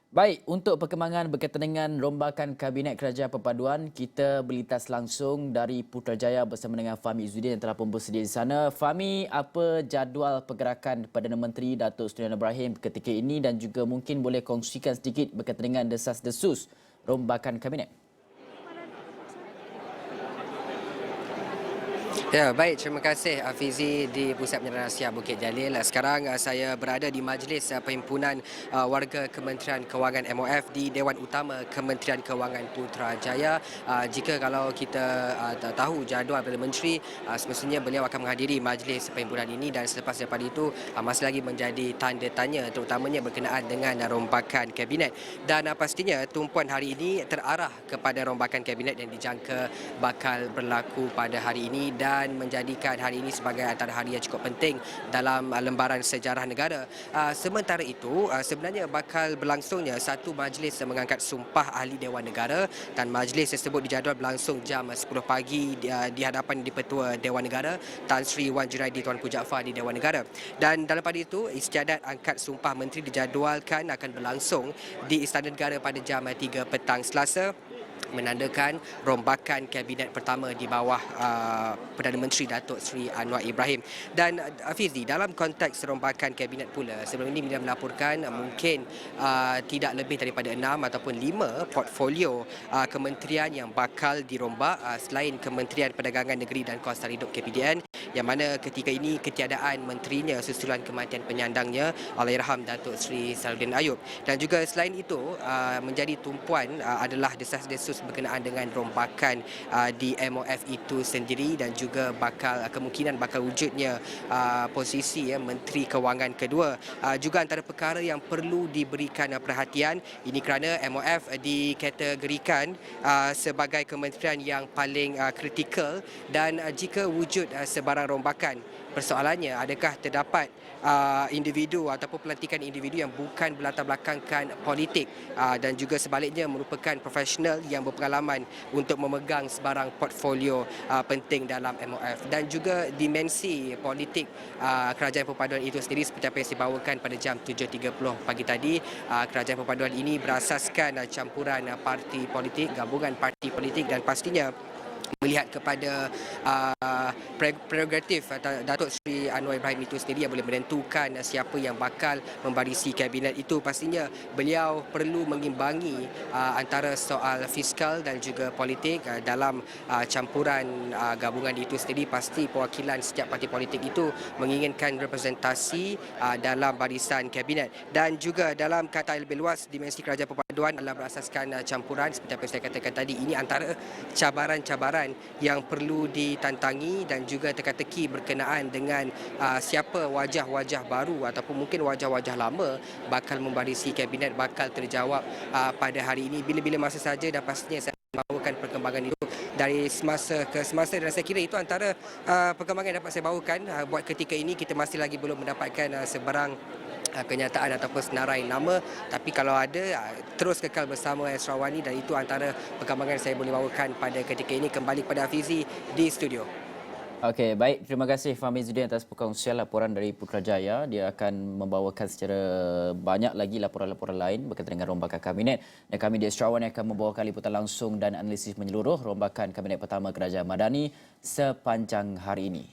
Baik, untuk perkembangan berkaitan dengan rombakan Kabinet Kerajaan Perpaduan, kita berlintas langsung dari Putrajaya bersama dengan Fahmi Izzuddin yang telah pun bersedia di sana. Fahmi, apa jadual pergerakan Perdana Menteri Datuk Seri Anwar Ibrahim ketika ini dan juga mungkin boleh kongsikan sedikit berkaitan dengan desas-desus rombakan Kabinet? Ya, baik. Terima kasih Fizi di Pusat Penyedaran Nasihat Bukit Jalil. Sekarang saya berada di Majlis Perhimpunan Warga Kementerian Kewangan MOF di Dewan Utama Kementerian Kewangan Putrajaya. Jika kalau kita tahu jadual Perdana Menteri, semestinya beliau akan menghadiri majlis perhimpunan ini dan selepas daripada itu masih lagi menjadi tanda tanya terutamanya berkenaan dengan rombakan kabinet. Dan pastinya tumpuan hari ini terarah kepada rombakan kabinet yang dijangka bakal berlaku pada hari ini dan menjadikan hari ini sebagai antara hari yang cukup penting dalam lembaran sejarah negara. Sementara itu, sebenarnya bakal berlangsungnya satu majlis mengangkat sumpah ahli Dewan Negara dan majlis tersebut dijadual berlangsung jam 10 pagi di hadapan Di-Pertua Dewan Negara Tan Sri Wan Junaidi Tuanku Jaafar di Dewan Negara. Dan dalam pada itu, istiadat angkat sumpah menteri dijadualkan akan berlangsung di Istana Negara pada jam 3 petang Selasa, menandakan rombakan kabinet pertama di bawah Perdana Menteri Datuk Seri Anwar Ibrahim. Dan Fizi, dalam konteks rombakan kabinet pula, sebelum ini media melaporkan mungkin tidak lebih daripada 6 ataupun 5 portfolio kementerian yang bakal dirombak selain Kementerian Perdagangan Negeri dan Kos Hidup KPDN, yang mana ketika ini ketiadaan menterinya susulan kematian penyandangnya Allahyarham Datuk Seri Salahuddin Ayub. Dan juga selain itu menjadi tumpuan adalah desas-desus berkenaan dengan rombakan di MOF itu sendiri dan juga kemungkinan bakal wujudnya posisi Menteri Kewangan kedua. Juga antara perkara yang perlu diberikan perhatian ini kerana MOF dikategorikan sebagai kementerian yang paling kritikal dan jika wujud sebarang rombakan, persoalannya adakah terdapat individu ataupun pelantikan individu yang bukan berlatar belakangkan politik dan juga sebaliknya merupakan profesional yang berpengalaman untuk memegang sebarang portfolio penting dalam MOF. Dan juga dimensi politik Kerajaan Perpaduan itu sendiri seperti apa yang dibawakan pada jam 7.30 pagi tadi. Kerajaan Perpaduan ini berasaskan campuran parti politik, gabungan parti politik dan pastinya melihat kepada prerogatif Datuk Seri Anwar Ibrahim itu sendiri yang boleh menentukan siapa yang bakal membarisi kabinet itu. Pastinya beliau perlu mengimbangi antara soal fiskal dan juga politik dalam campuran gabungan itu sendiri. Pasti perwakilan setiap parti politik itu menginginkan representasi dalam barisan kabinet. Dan juga dalam kata lebih luas, dimensi Kerajaan Perpaduan adalah berasaskan campuran seperti apa yang saya katakan tadi. Ini antara cabaran-cabaran yang perlu ditantangi dan juga teka-teki berkenaan dengan siapa wajah-wajah baru ataupun mungkin wajah-wajah lama bakal membarisi kabinet bakal terjawab pada hari ini bila-bila masa saja dan pastinya saya bawakan perkembangan itu dari semasa ke semasa dan saya kira itu antara perkembangan yang dapat saya bawakan buat ketika ini. Kita masih lagi belum mendapatkan sebarang kenyataan ataupun senarai nama, tapi kalau ada terus kekal bersama Esrawani dan itu antara perkembangan yang saya boleh bawakan pada ketika ini. Kembali kepada Hafizi di studio. Okey, baik. Terima kasih Fahmi Izzuddin atas perkongsian laporan dari Putrajaya. Dia akan membawakan secara banyak lagi laporan-laporan lain berkaitan dengan rombakan kabinet. Dan kami di Astro One akan membawakan liputan langsung dan analisis menyeluruh rombakan kabinet pertama Kerajaan Madani sepanjang hari ini.